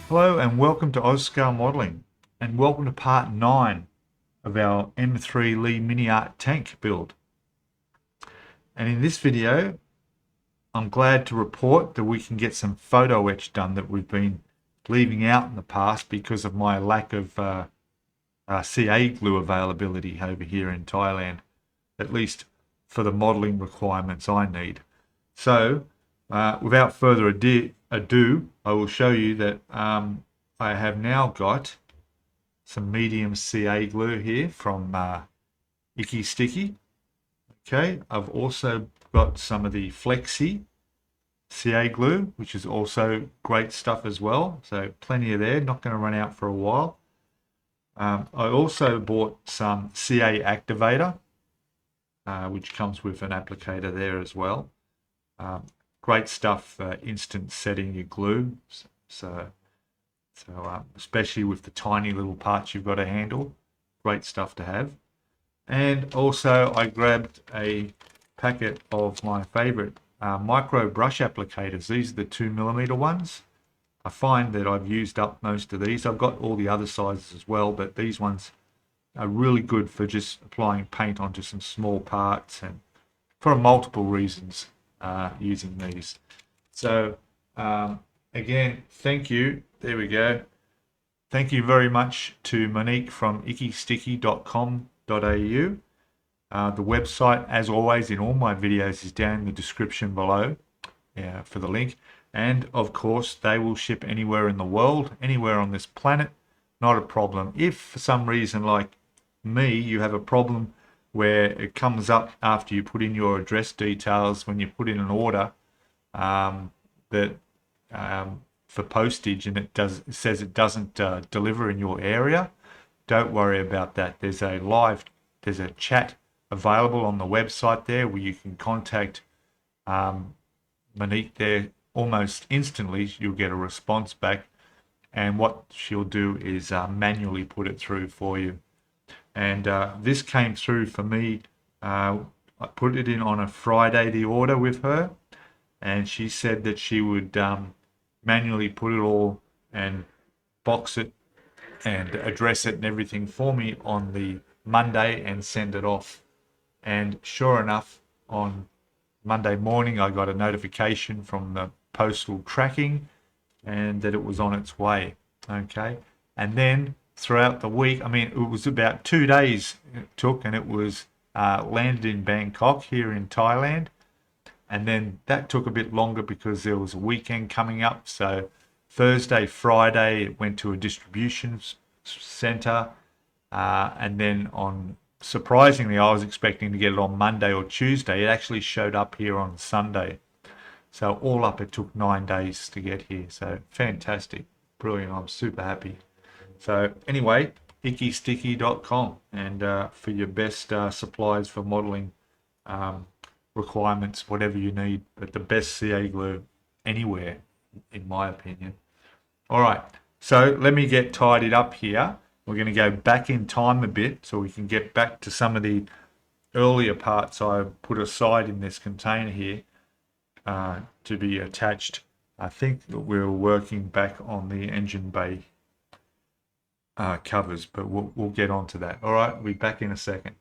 Hello and welcome to OzScale Modeling, and welcome to part 9 of our M3 Lee MiniArt tank build. And in this video, I'm glad to report that we can get some photo etch done that we've been leaving out in the past because of my lack of CA glue availability over here in Thailand, at least for the modeling requirements I need. So, without further ado, I will show you that I have now got some medium CA glue here from Icky Sticky. Okay, I've also got some of the Flexi CA glue, which is also great stuff as well. So plenty of there, not going to run out for a while. I also bought some CA activator, which comes with an applicator there as well. Great stuff for instant setting your glue. So especially with the tiny little parts you've got to handle, great stuff to have. And also I grabbed a packet of my favorite micro brush applicators. These are the 2mm ones. I find that I've used up most of these. I've got all the other sizes as well, but these ones are really good for just applying paint onto some small parts and for multiple reasons using these. So again, thank you. There we go. Thank you very much to Monique from ickysticky.com.au. The website, as always, in all my videos is down in the description below for the link. And of course, they will ship anywhere in the world, anywhere on this planet, not a problem. If for some reason, like me, you have a problem where it comes up after you put in your address details when you put in an order for postage and it says it doesn't deliver in your area, don't worry about that. There's a chat available on the website there where you can contact Monique there almost instantly. You'll get a response back, and what she'll do is manually put it through for you. And this came through for me. I put it in on a Friday, the order with her, and she said that she would manually put it all and box it and address it and everything for me on the Monday and send it off. And sure enough, on Monday morning, I got a notification from the postal tracking and that it was on its way. Okay. And then throughout the week, I mean, it was about 2 days it took, and it was landed in Bangkok here in Thailand. And then that took a bit longer because there was a weekend coming up. So Thursday, Friday, it went to a distribution center. And then surprisingly, I was expecting to get it on Monday or Tuesday. It actually showed up here on Sunday. So all up, it took 9 days to get here. So fantastic. Brilliant. I'm super happy. So anyway, ickysticky.com, and for your best supplies for modeling requirements, whatever you need, but the best CA glue anywhere, in my opinion. All right, so let me get tidied up here. We're going to go back in time a bit so we can get back to some of the earlier parts I put aside in this container here to be attached. I think that we're working back on the engine bay covers, but we'll get onto that. All right, we'll be back in a second.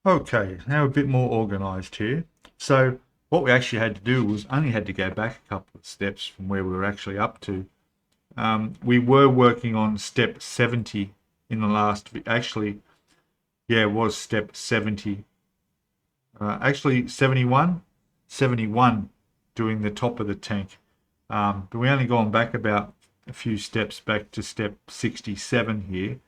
Okay, now a bit more organized here. So what we actually had to do was only had to go back a couple of steps from where we were actually up to. We were working on step 70 in the last, actually, yeah, it was step 70. Actually 71 doing the top of the tank. But we only gone back about a few steps back to step 67 here.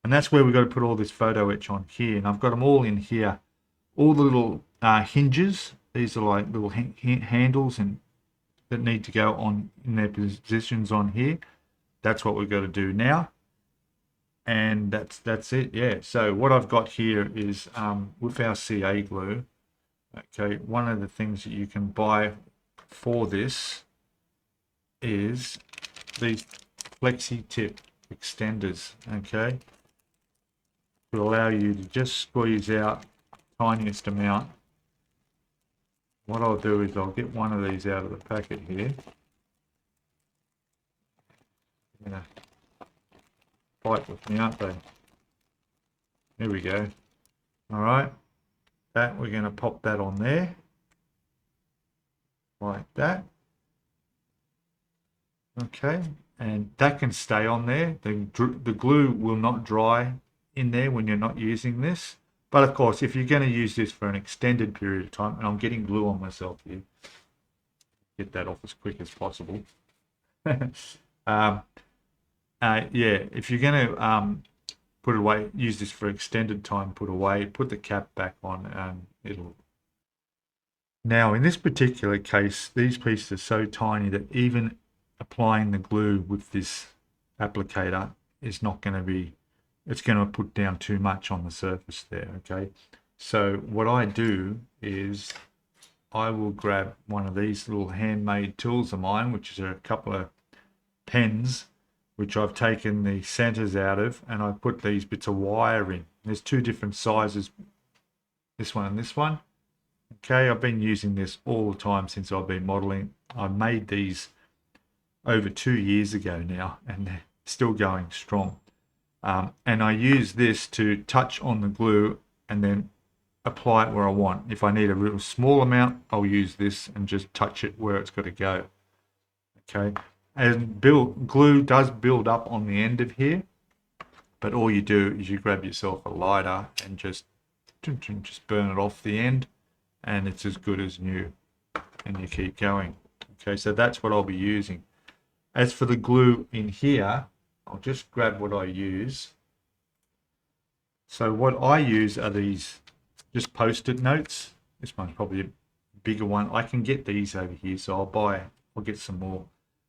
And that's where we've got to put all this photo etch on here. And I've got them all in here. All the little hinges. These are like little handles and that need to go on in their positions on here. That's what we've got to do now. And that's it. Yeah. So what I've got here is with our CA glue. Okay. One of the things that you can buy for this is these flexi tip extenders. Okay. To allow you to just squeeze out the tiniest amount. What I'll do is I'll get one of these out of the packet here. gonna fight with me, aren't they? There we go. All right, that we're gonna pop that on there like that. Okay, and that can stay on there. The glue will not dry in there when you're not using this. But of course, if you're going to use this for an extended period of time, and I'm getting glue on myself here, get that off as quick as possible. Yeah, if you're going to put it away, use this for extended time, put away, put the cap back on, and it'll. Now, in this particular case, these pieces are so tiny that even applying the glue with this applicator is not going to be, it's going to put down too much on the surface there, okay? So what I do is I will grab one of these little handmade tools of mine, which are a couple of pens, which I've taken the centers out of, and I put these bits of wire in. There's two different sizes, this one and this one. Okay, I've been using this all the time since I've been modeling. I made these over 2 years ago now, and they're still going strong. And I use this to touch on the glue and then apply it where I want. If I need a real small amount, I'll use this and just touch it where it's got to go. Okay, and glue does build up on the end of here, but all you do is you grab yourself a lighter and just burn it off the end, and it's as good as new, and you keep going. Okay, so that's what I'll be using. As for the glue in here, I'll just grab what I use. So what I use are these just post-it notes. This one's probably a bigger one. I can get these over here, so I'll get some more.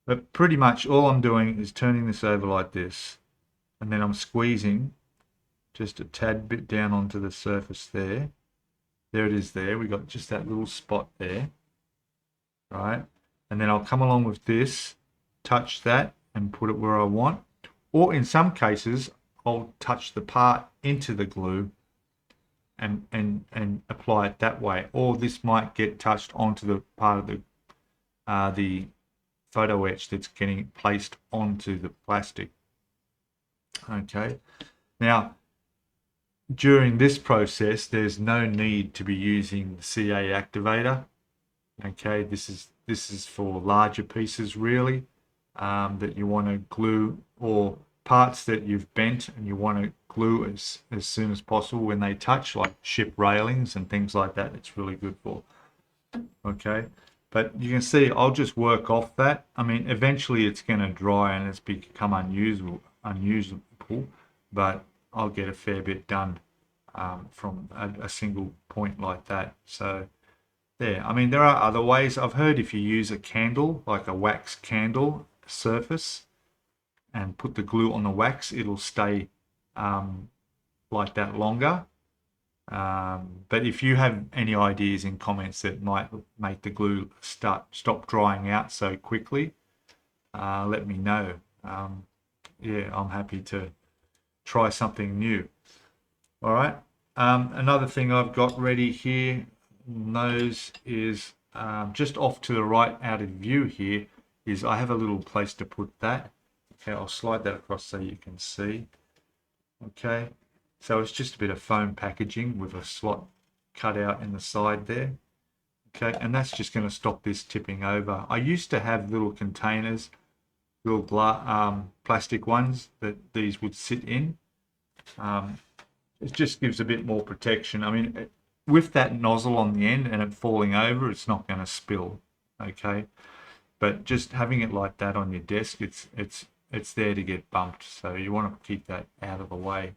But pretty much all I'm doing is turning this over like this, and then I'm squeezing just a tad bit down onto the surface there. There it is there. We got just that little spot there, right? And then I'll come along with this, touch that and put it where I want. Or in some cases, I'll touch the part into the glue and apply it that way. Or this might get touched onto the part of the photo etch that's getting placed onto the plastic. Okay. Now, during this process, there's no need to be using the CA activator. Okay, this is for larger pieces really, that you want to glue, or parts that you've bent and you want to glue as soon as possible when they touch, like ship railings and things like that. It's really good for. Okay, but you can see I'll just work off that. I mean, eventually it's going to dry and it's become unusable, but I'll get a fair bit done from a single point like that. So there, I mean, there are other ways. I've heard if you use a candle, like a wax candle surface, and put the glue on the wax, it'll stay like that longer. But if you have any ideas in comments that might make the glue stop drying out so quickly, let me know. Yeah, I'm happy to try something new. All right. Another thing I've got ready here, nose, is just off to the right out of view here, is I have a little place to put that. Okay, I'll slide that across so you can see. Okay, so it's just a bit of foam packaging with a slot cut out in the side there. Okay, and that's just going to stop this tipping over. I used to have little containers, little plastic ones that these would sit in. It just gives a bit more protection. I mean, with that nozzle on the end and it falling over, it's not going to spill. Okay, but just having it like that on your desk, it's there to get bumped, so you want to keep that out of the way.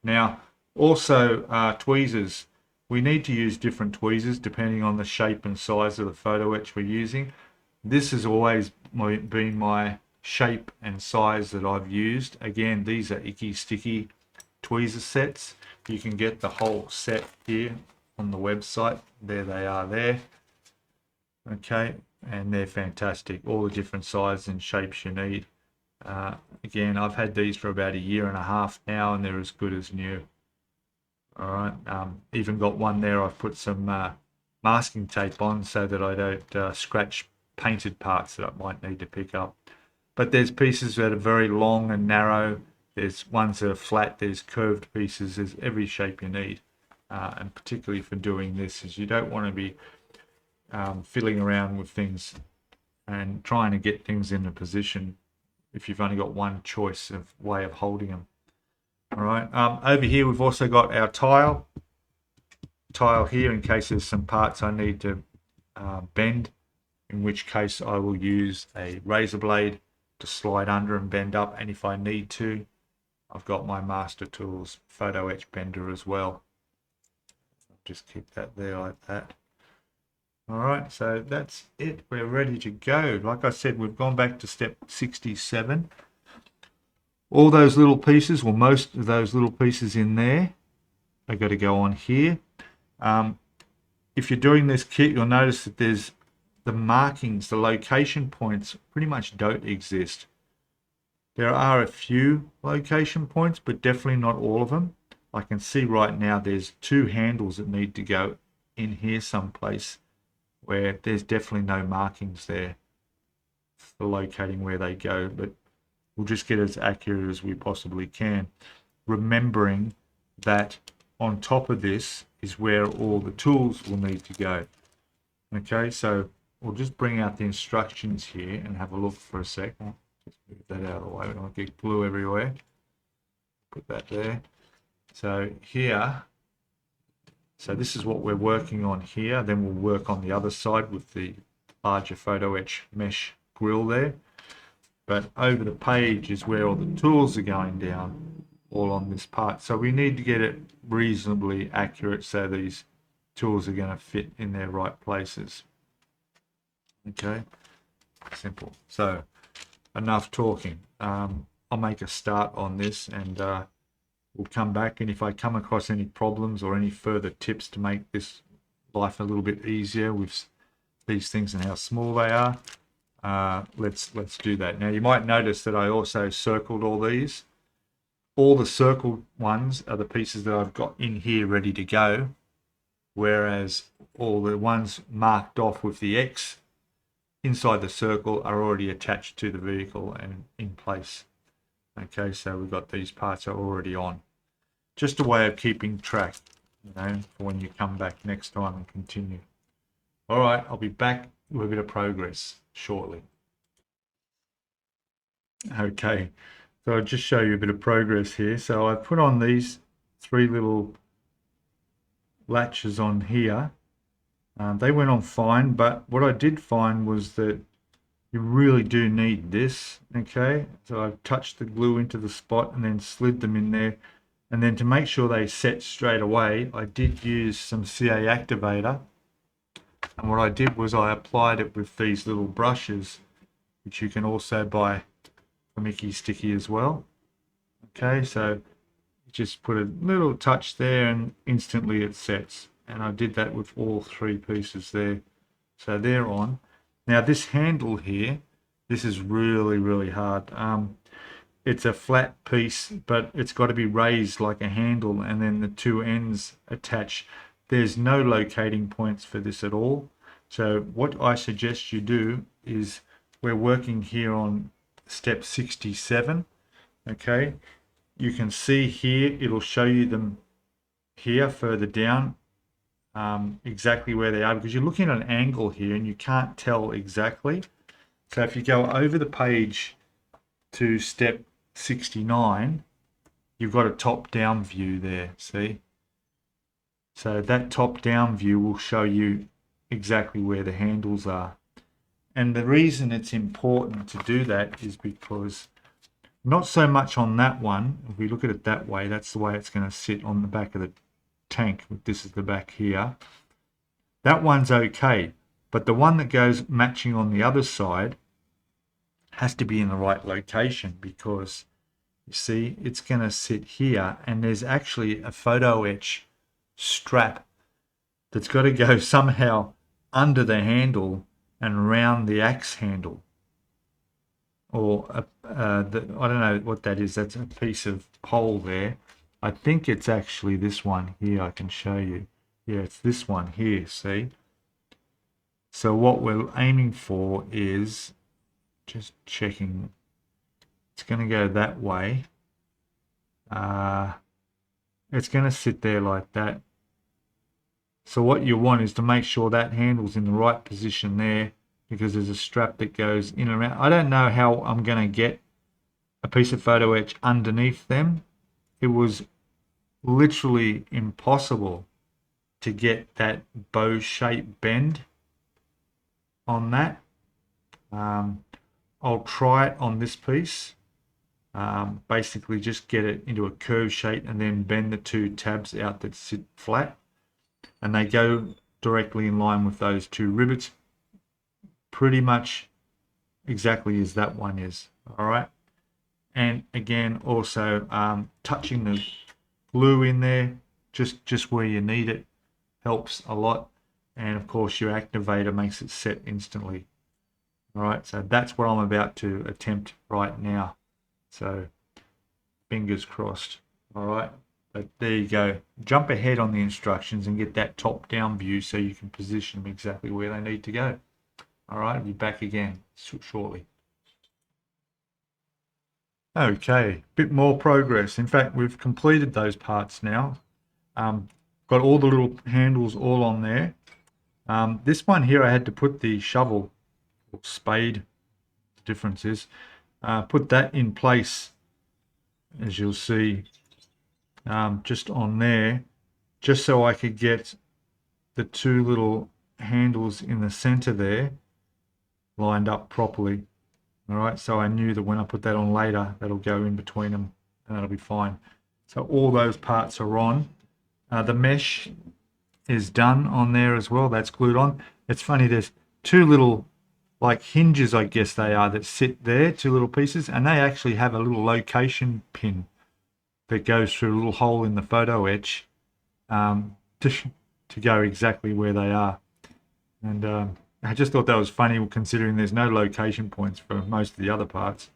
Now, also tweezers. We need to use different tweezers depending on the shape and size of the photo etch we're using. This has always been my shape and size that I've used. Again, these are Icky Sticky tweezer sets. You can get the whole set here on the website. There they are there. Okay, and they're fantastic. All the different sizes and shapes you need. Again, I've had these for about 1.5 years now, and they're as good as new. All right, even got one there I've put some masking tape on so that I don't scratch painted parts that I might need to pick up. but there's pieces that are very long and narrow. There's ones that are flat, there's curved pieces, there's every shape you need. And particularly for doing this, is you don't want to be fiddling around with things and trying to get things in a position if you've only got one choice of way of holding them. All right, over here we've also got our tile here in case there's some parts I need to bend, in which case I will use a razor blade to slide under and bend up, and if I need to, I've got my Master Tools photo etch bender as well. Just keep that there like that. All right, so that's it. We're ready to go. Like I said, we've gone back to step 67. All those little pieces, well, most of those little pieces in there are going to go on here. If you're doing this kit, you'll notice that there's the markings, the location points pretty much don't exist. There are a few location points, but definitely not all of them. I can see right now there's 2 handles that need to go in here someplace where there's definitely no markings there for locating where they go, but we'll just get as accurate as we possibly can, remembering that on top of this is where all the tools will need to go. Okay, so we'll just bring out the instructions here and have a look for a second. Just move that out of the way, we don't get glue everywhere. Put that there. So here, so this is what we're working on here. Then we'll work on the other side with the larger photo etch mesh grill there. But over the page is where all the tools are going down, all on this part. So we need to get it reasonably accurate so these tools are going to fit in their right places. Okay, simple. So enough talking. I'll make a start on this, and we'll come back, and if I come across any problems or any further tips to make this life a little bit easier with these things and how small they are, let's do that. Now you might notice that I also circled all these. All the circled ones are the pieces that I've got in here ready to go, whereas all the ones marked off with the X inside the circle are already attached to the vehicle and in place. Okay, so we've got these parts are already on. Just a way of keeping track, you know, for when you come back next time and continue. All right, I'll be back with a bit of progress shortly. Okay, so I'll just show you a bit of progress here. So I put on these 3 little latches on here. They went on fine, but what I did find was that you really do need this. Okay, so I've touched the glue into the spot and then slid them in there, and then to make sure they set straight away, I did use some CA activator, and what I did was I applied it with these little brushes, which you can also buy from Icky Sticky as well. Okay, so just put a little touch there and instantly it sets, and I did that with all 3 pieces there, so they're on. Now this handle here, this is really hard. It's a flat piece, but it's got to be raised like a handle, and then the 2 ends attach. There's no locating points for this at all. So what I suggest you do is, we're working here on step 67. Okay, you can see here, it'll show you them here further down, exactly where they are, because you're looking at an angle here and you can't tell exactly. So if you go over the page to step 69, you've got a top-down view there, see? So that top-down view will show you exactly where the handles are. And the reason it's important to do that is because not so much on that one, if we look at it that way, that's the way it's going to sit on the back of the tank. This is the back here. That one's okay, but the one that goes matching on the other side has to be in the right location, because you see it's going to sit here, and there's actually a photo etch strap that's got to go somehow under the handle and around the axe handle, or I don't know what that is. That's a piece of pole there. I think it's actually this one here. I can show you. Yeah, it's this one here, see? So what we're aiming for is, just checking It's going to go that way. It's going to sit there like that. So what you want is to make sure that handle's in the right position there, because there's a strap that goes in and around. I don't know how I'm going to get a piece of photo etch underneath them. It was literally impossible to get that bow shape bend on that. I'll try it on this piece. Basically just get it into a curve shape and then bend the two tabs out that sit flat, and they go directly in line with those two rivets, pretty much exactly as that one is. All right. And again, also touching the glue in there just where you need it helps a lot. And of course your activator makes it set instantly. All right, so that's what I'm about to attempt right now. So fingers crossed. All right, but there you go. Jump ahead on the instructions and get that top down view so you can position them exactly where they need to go. All right, I'll be back again shortly. Okay, bit more progress. In fact, we've completed those parts now. Got all the little handles all on there. This one here I had to put the shovel or spade, the difference is, put that in place, as you'll see, just on there, just so I could get the two little handles in the center there lined up properly. All right, so I knew that when I put that on later, that'll go in between them and that'll be fine. So all those parts are on. The mesh is done on there as well. That's glued on. It's funny, there's two little like hinges, I guess they are, that sit there, two little pieces, and they actually have a little location pin that goes through a little hole in the photo etch to go exactly where they are. And I just thought that was funny, considering there's no location points for most of the other parts.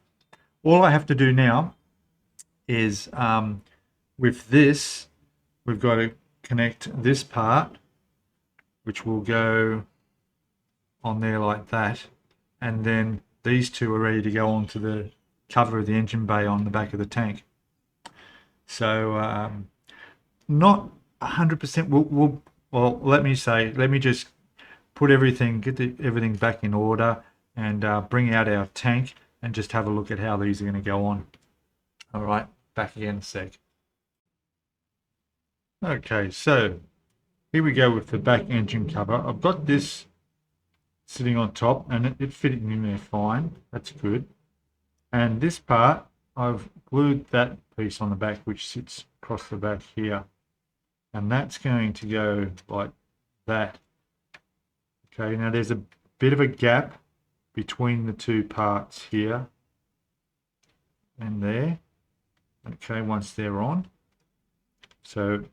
All I have to do now is with this, we've got to connect this part, which will go on there like that, and then these two are ready to go onto the cover of the engine bay on the back of the tank. So not 100%. Well, let me just put everything, get everything back in order, and bring out our tank and just have a look at how these are going to go on. All right, back again in a sec. Okay, so here we go with the back engine cover. I've got this sitting on top and it fitting in there fine. That's good. And this part, I've glued that piece on the back, which sits across the back here. And that's going to go like that. Okay, now there's a bit of a gap between the two parts here and there. Okay, once they're on. So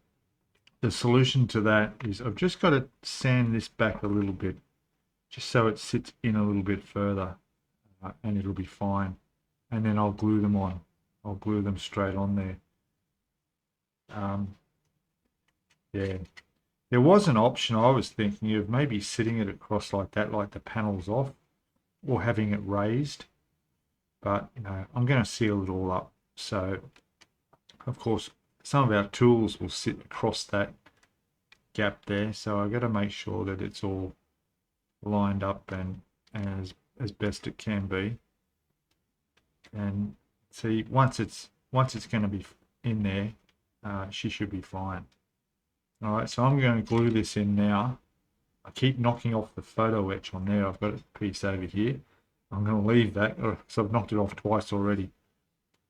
the solution to that is I've just got to sand this back a little bit, just so it sits in a little bit further, and it'll be fine. And then I'll glue them on. I'll glue them straight on there. Yeah, there was an option I was thinking of, maybe sitting it across like that, like the panels off, or having it raised. But you know, I'm going to seal it all up. So, of course, some of our tools will sit across that gap there. So I've got to make sure that it's all lined up and as best it can be. And see, once it's going to be in there, she should be fine. All right, so I'm going to glue this in now. I keep knocking off the photo etch on there. I've got a piece over here. I'm going to leave that because I've knocked it off twice already,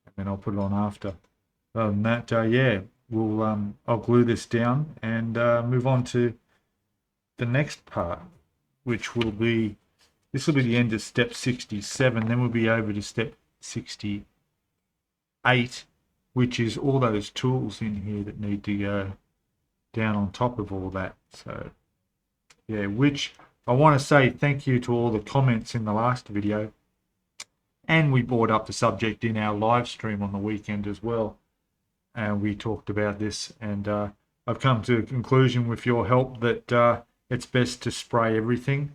and then I'll put it on after. Other than that, yeah, I'll glue this down and move on to the next part, which will be, this will be the end of step 67. Then we'll be over to step 68, which is all those tools in here that need to go down on top of all that. So yeah, which I want to say thank you to all the comments in the last video, and we brought up the subject in our live stream on the weekend as well, and we talked about this, and I've come to a conclusion with your help that it's best to spray everything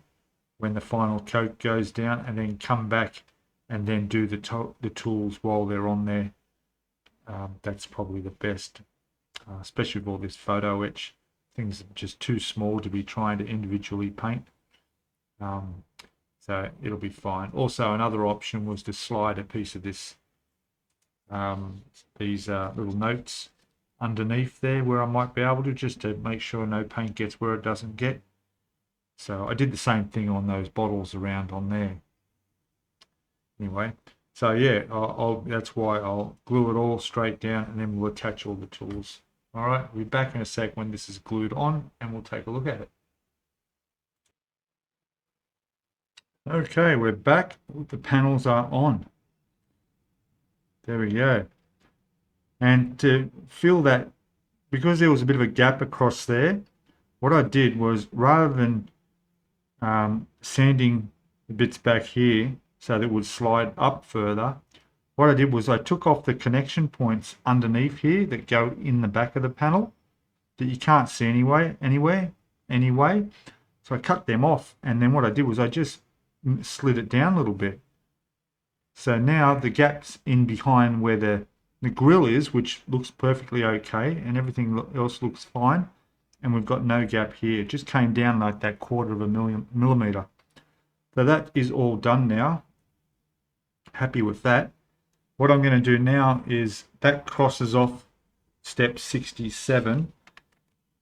when the final coat goes down, and then come back and then do the tools while they're on there. That's probably the best, especially with all this photo etch. Things are just too small to be trying to individually paint. So it'll be fine. Also, another option was to slide a piece of this, these little notes underneath there where I might be able to, just to make sure no paint gets where it doesn't get. So I did the same thing on those bottles around on there. Anyway, so yeah, that's why I'll glue it all straight down and then we'll attach all the tools. All right, we'll be back in a sec when this is glued on and we'll take a look at it. Okay, we're back. The panels are on. There we go. And to fill that, because there was a bit of a gap across there, what I did was, rather than sanding the bits back here so that it would slide up further, what I did was I took off the connection points underneath here that go in the back of the panel that you can't see anyway. So I cut them off, and then what I did was I just slid it down a little bit. So now the gaps in behind where the grill is, which looks perfectly okay, and everything else looks fine, and we've got no gap here. It just came down like that 1/4 millimeter. So that is all done now. Happy with that. What I'm going to do now is that crosses off step 67,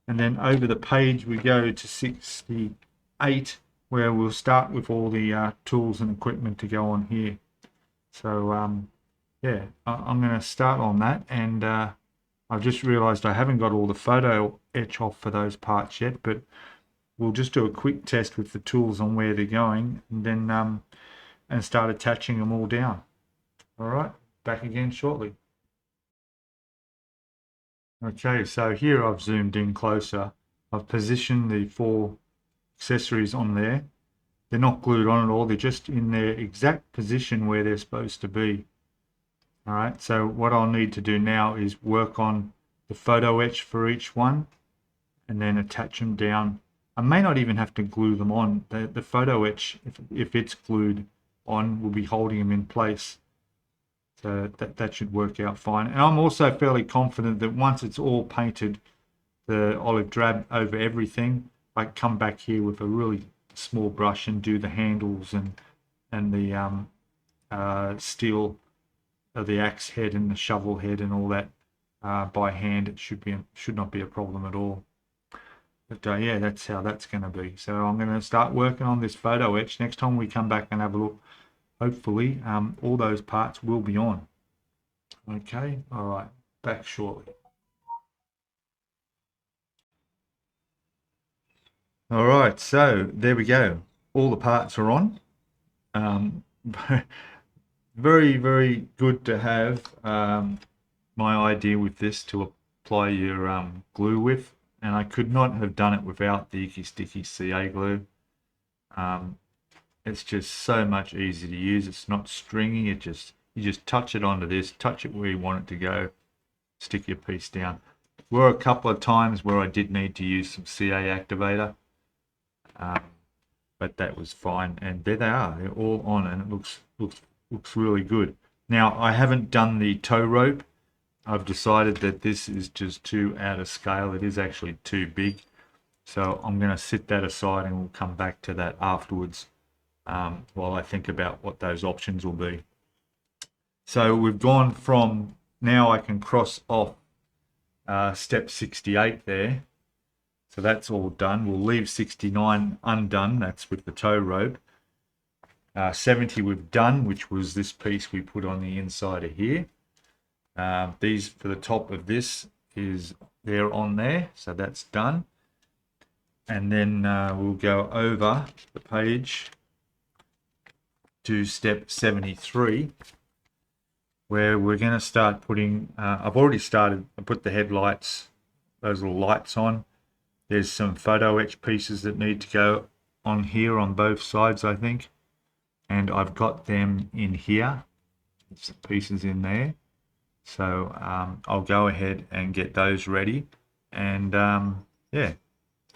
and then over the page we go to 68, where we'll start with all the tools and equipment to go on here. So yeah, I'm going to start on that, and I've just realized I haven't got all the photo etch off for those parts yet, but we'll just do a quick test with the tools on where they're going, and then and start attaching them all down. All right, back again shortly. Okay, so here I've zoomed in closer. I've positioned the 4 accessories on there. They're not glued on at all, they're just in their exact position where they're supposed to be. All right, so what I'll need to do now is work on the photo etch for each one and then attach them down. I may not even have to glue them on. The photo etch, if it's glued on, will be holding them in place. So that should work out fine. And I'm also fairly confident that once it's all painted, the olive drab over everything, I come back here with a really small brush and do the handles and the steel of the axe head and the shovel head and all that by hand. It should not be a problem at all. But yeah, that's how that's going to be. So I'm going to start working on this photo etch. Next time we come back and have a look, hopefully all those parts will be on. Okay, all right, back shortly. All right, so there we go. All the parts are on. Very, very good to have my idea with this to apply your glue with, and I could not have done it without the Icky Sticky CA glue. It's just so much easier to use. It's not stringy. You just touch it onto this, touch it where you want it to go, stick your piece down. There were a couple of times where I did need to use some CA activator, but that was fine. And there they are. They're all on, and it looks really good. Now, I haven't done the tow rope. I've decided that this is just too out of scale. It is actually too big. So I'm going to sit that aside and we'll come back to that afterwards while I think about what those options will be. So we've gone from, now I can cross off step 68 there. So that's all done. We'll leave 69 undone. That's with the tow rope. 70 we've done, which was this piece we put on the inside of here. These for the top of this is there on there, so that's done. And then we'll go over the page to step 73, where we're going to start putting, I've already started, I put the headlights, those little lights on. There's some photo etch pieces that need to go on here on both sides, I think. And I've got them in here. There's some pieces in there. So I'll go ahead and get those ready. And yeah,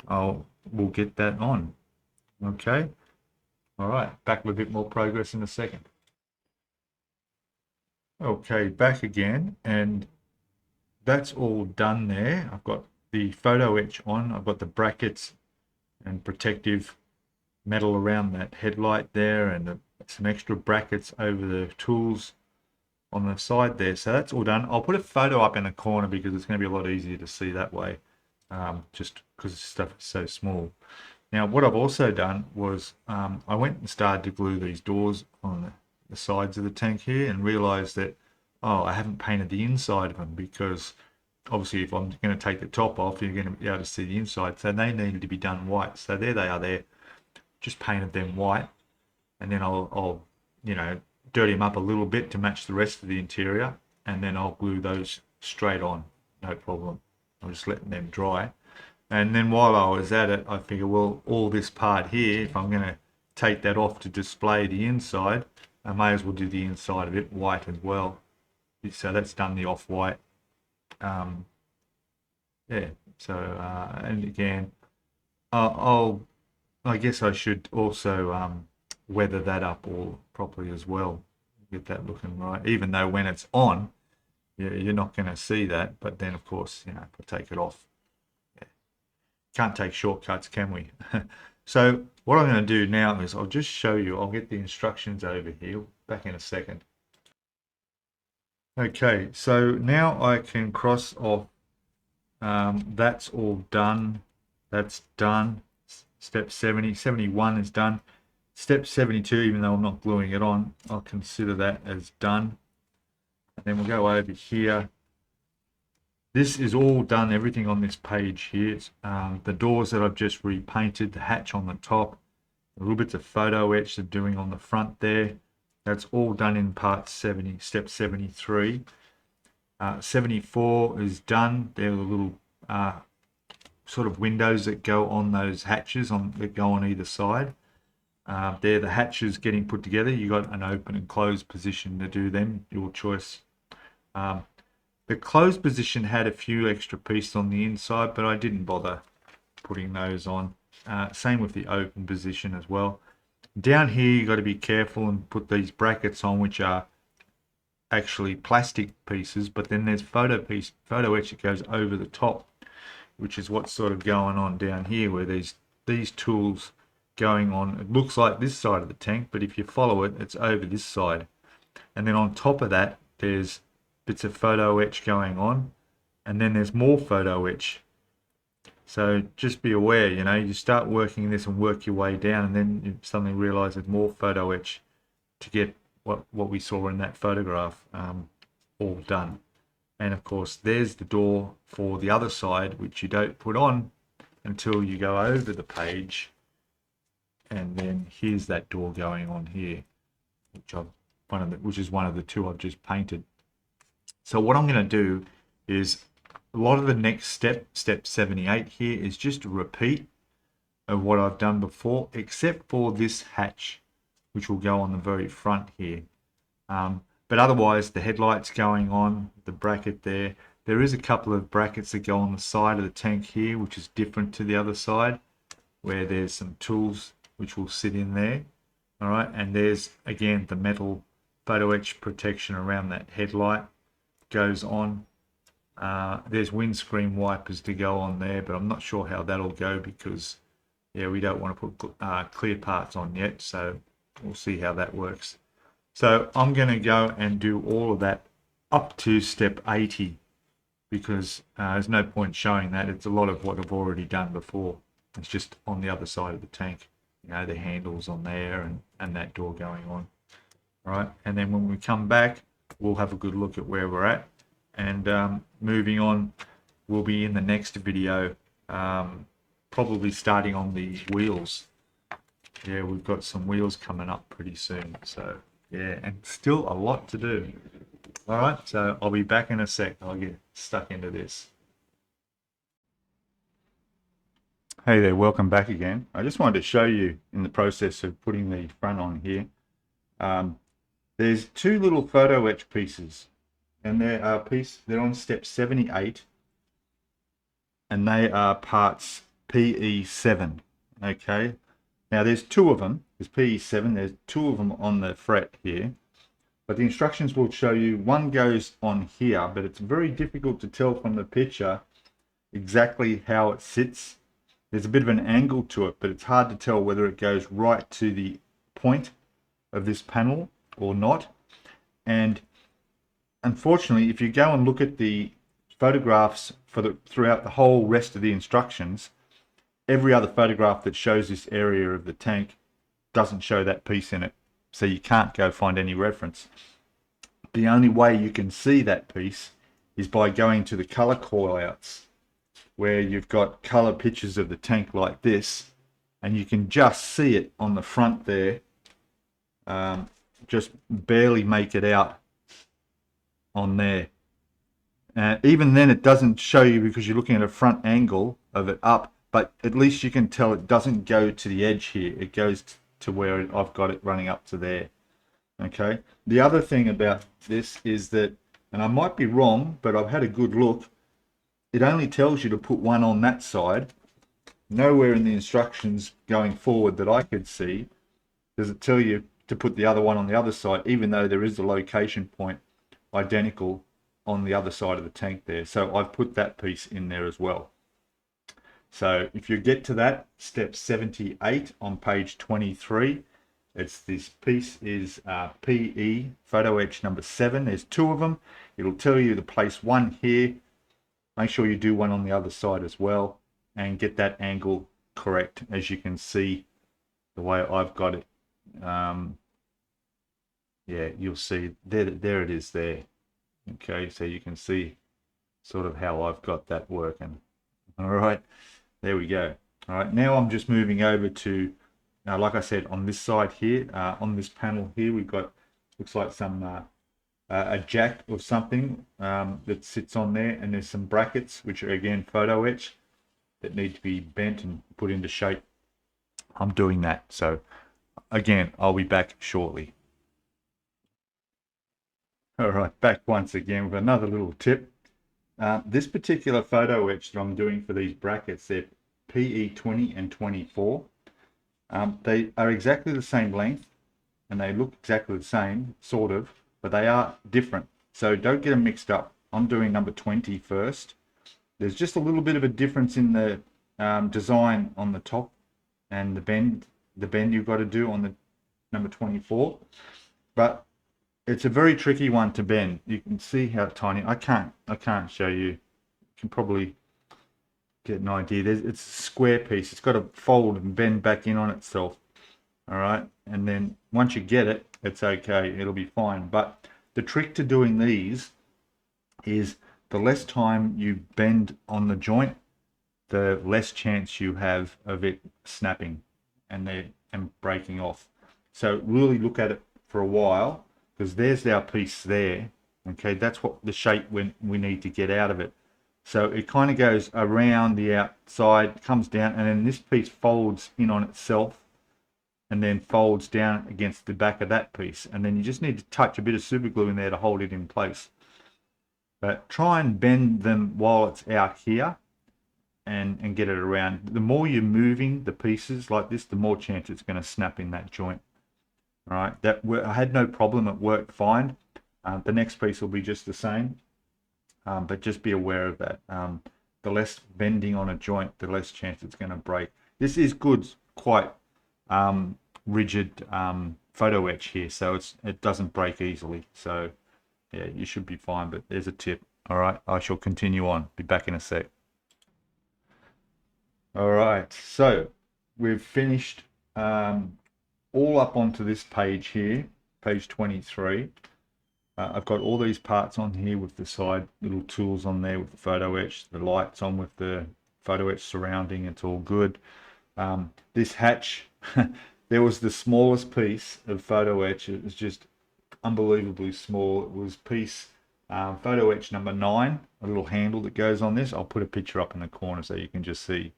we'll get that on. Okay. All right. Back with a bit more progress in a second. Okay, back again, and that's all done there. I've got the photo etch on, I've got the brackets and protective metal around that headlight there, and some extra brackets over the tools on the side there. So that's all done. I'll put a photo up in a corner because it's going to be a lot easier to see that way, just because the stuff is so small. Now, what I've also done was I went and started to glue these doors on the sides of the tank here, and realized that, oh, I haven't painted the inside of them, because obviously if I'm going to take the top off, you're going to be able to see the inside. So they needed to be done white. So there they are there. Just painted them white, and then I'll you know, dirty them up a little bit to match the rest of the interior, and then I'll glue those straight on, no problem. I'm just letting them dry. And then while I was at it, I figured, well, all this part here, if I'm going to take that off to display the inside, I may as well do the inside of it white as well. So that's done the off-white. Yeah, so, and again, I guess I should also weather that up all properly as well, get that looking right. Even though when it's on, you're not going to see that, but then of course, you know, if I take it off, can't take shortcuts, can we? So what I'm going to do now is I'll just show you. I'll get the instructions over here. Back in a second. Okay, so now I can cross off. That's all done. That's done. Step 70, 71 is done. Step 72, even though I'm not gluing it on, I'll consider that as done. And then we'll go over here. This is all done, everything on this page here. The doors that I've just repainted, the hatch on the top, a little bit of photo etch they're doing on the front there. That's all done in part 70, step 73. 74 is done. There are the little sort of windows that go on those hatches that go on either side. They're the hatches getting put together. You got an open and closed position to do them, your choice. The closed position had a few extra pieces on the inside, but I didn't bother putting those on. Same with the open position as well. Down here, you got to be careful and put these brackets on, which are actually plastic pieces, but then there's photo etch that goes over the top, which is what's sort of going on down here, where there's these tools going on. It looks like this side of the tank, but if you follow it, it's over this side. And then on top of that, there's bits of photo etch going on, and then there's more photo etch. So just be aware, you know, you start working this and work your way down, and then you suddenly realize there's more photo etch to get what we saw in that photograph all done. And of course, there's the door for the other side, which you don't put on until you go over the page. And then here's that door going on here, which is one of the two I've just painted. So what I'm going to do is, a lot of the next step 78 here, is just a repeat of what I've done before, except for this hatch, which will go on the very front here. But otherwise, the headlights going on, the bracket there. There is a couple of brackets that go on the side of the tank here, which is different to the other side, where there's some tools which will sit in there. All right, and there's again the metal photo etch protection around that headlight goes on. There's windscreen wipers to go on there, but I'm not sure how that'll go, because yeah, we don't want to put clear parts on yet, so we'll see how that works. So I'm going to go and do all of that up to step 80, because there's no point showing that. It's a lot of what I've already done before. It's just on the other side of the tank, you know, the handles on there and that door going on. All right, and then when we come back, we'll have a good look at where we're at. And moving on, we'll be in the next video, probably starting on the wheels. Yeah, we've got some wheels coming up pretty soon. So yeah, and still a lot to do. All right, so I'll be back in a sec. I'll get stuck into this. Hey there, welcome back again. I just wanted to show you in the process of putting the front on here. There's two little photo etch pieces, and they're on step 78, and they are parts PE7. Okay, now there's two of them. There's PE7. There's two of them on the fret here, But the instructions will show you one goes on here, but it's very difficult to tell from the picture exactly how it sits. There's a bit of an angle to it, but it's hard to tell whether it goes right to the point of this panel or not. And unfortunately, if you go and look at the photographs throughout the whole rest of the instructions, every other photograph that shows this area of the tank doesn't show that piece in it. So you can't go find any reference. The only way you can see that piece is by going to the color callouts, where you've got color pictures of the tank like this, and you can just see it on the front there. Just barely make it out on there. Even then it doesn't show you because you're looking at a front angle of it up, but at least you can tell it doesn't go to the edge here. It goes to where I've got it running up to there. Okay. The other thing about this is that, and I might be wrong, but I've had a good look, it only tells you to put one on that side. Nowhere in the instructions going forward that I could see does it tell you to put the other one on the other side, even though there is a location point identical on the other side of the tank there. So I've put that piece in there as well. So if you get to that, step 78 on page 23, it's this piece is PE photo etch number 7. There's 2 of them. It'll tell you to place one here. Make sure you do one on the other side as well and get that angle correct, as you can see the way I've got it. Yeah, you'll see there it is there. Okay, so you can see sort of how I've got that working. All right, there we go. All right, now I'm just moving over to, now like I said, on this side here, on this panel here, we've got, looks like some a jack of something that sits on there, and there's some brackets which are again photo etch that need to be bent and put into shape. I'm doing that, so again I'll be back shortly. All right, back once again with another little tip. This particular photo etch that I'm doing for these brackets, they're PE 20 and 24. They are exactly the same length and they look exactly the same, sort of, but they are different. So don't get them mixed up. I'm doing number 20 first. There's just a little bit of a difference in the design on the top and the bend you've got to do on the number 24. But it's a very tricky one to bend. You can see how tiny. I can't show you. You can probably get an idea. It's a square piece. It's got to fold and bend back in on itself. All right, and then once you get it, it's okay. It'll be fine. But the trick to doing these is the less time you bend on the joint, the less chance you have of it snapping and breaking off. So really look at it for a while, because there's our piece there. Okay, that's what the shape we need to get out of it. So it kind of goes around the outside, comes down, and then this piece folds in on itself and then folds down against the back of that piece. And then you just need to touch a bit of super glue in there to hold it in place. But try and bend them while it's out here and get it around. The more you're moving the pieces like this, the more chance it's going to snap in that joint. All right, I had no problem. It worked fine. The next piece will be just the same, but just be aware of that. The less bending on a joint, the less chance it's going to break. This is good, quite rigid photo etch here, so it doesn't break easily. So yeah, you should be fine. But there's a tip. All right, I shall continue on. Be back in a sec. All right, so we've finished all up onto this page here, page 23. I've got all these parts on here with the side little tools on there with the photo etch, the lights on with the photo etch surrounding. It's all good. This hatch, there was the smallest piece of photo etch. It was just unbelievably small. It was piece photo etch number 9, a little handle that goes on this. I'll put a picture up in the corner so you can just see.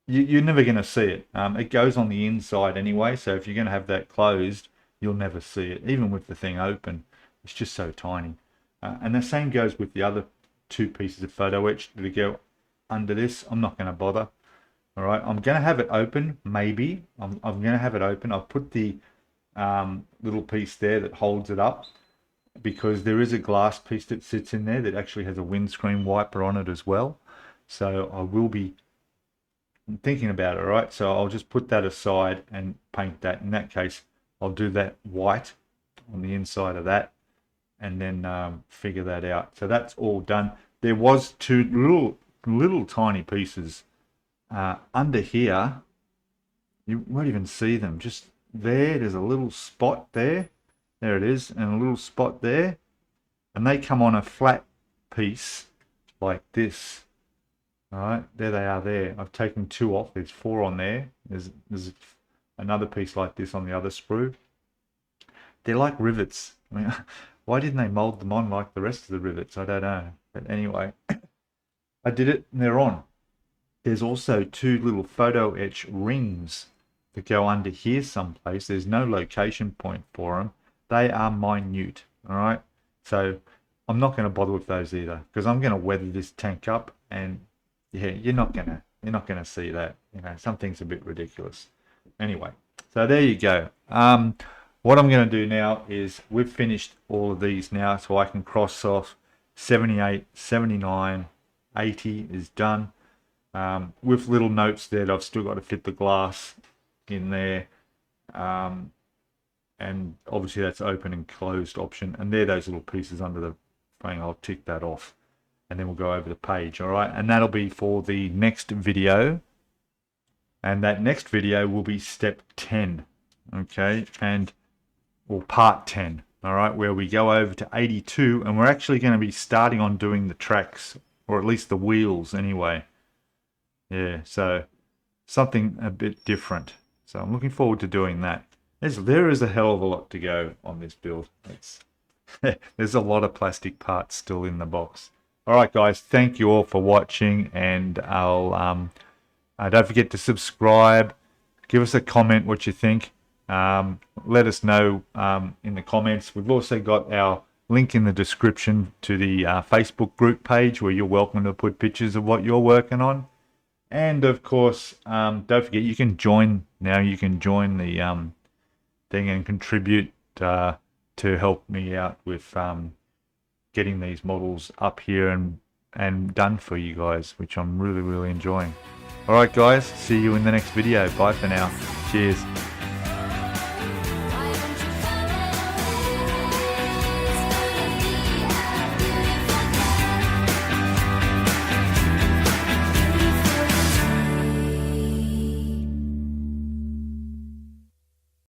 You're never going to see it. It goes on the inside anyway, so if you're going to have that closed, you'll never see it. Even with the thing open, it's just so tiny. And the same goes with the other 2 pieces of photo etch that go under this. I'm not going to bother. All right, I'm going to have it open, maybe. I'm going to have it open. I've put the little piece there that holds it up, because there is a glass piece that sits in there that actually has a windscreen wiper on it as well. So I will be thinking about it, right? So I'll just put that aside and paint that. In that case, I'll do that white on the inside of that, and then figure that out. So that's all done. There was two little tiny pieces under here. You won't even see them. Just there's a little spot there. There it is, and a little spot there. And they come on a flat piece like this. All right, there they are there. I've taken two off. There's four on there. There's another piece like this on the other sprue. They're like rivets. I mean, why didn't they mold them on like the rest of the rivets? I don't know. But anyway, I did it and they're on. There's also two little photo etch rings that go under here someplace. There's no location point for them. They are minute. All right. So I'm not going to bother with those either, because I'm going to weather this tank up, and yeah, you're not gonna see that. You know, something's a bit ridiculous. Anyway, so there you go. What I'm going to do now is, we've finished all of these now, so I can cross off 78, 79, 80 is done. With little notes that I've still got to fit the glass in there. And obviously that's open and closed option. And there, those little pieces under the frame, I'll tick that off. And then we'll go over the page, all right? And that'll be for the next video. And that next video will be step 10, okay? Or part 10, all right? Where we go over to 82, and we're actually going to be starting on doing the tracks, or at least the wheels anyway. Yeah, so something a bit different. So I'm looking forward to doing that. There is a hell of a lot to go on this build. There's a lot of plastic parts still in the box. All right, guys, thank you all for watching, and I'll don't forget to subscribe. Give us a comment what you think. Let us know in the comments. We've also got our link in the description to the Facebook group page, where you're welcome to put pictures of what you're working on. And of course, don't forget, you can join now. You can join the thing and contribute to help me out with getting these models up here and done for you guys, which I'm really enjoying. All right, guys, see you in the next video. Bye for now. Cheers.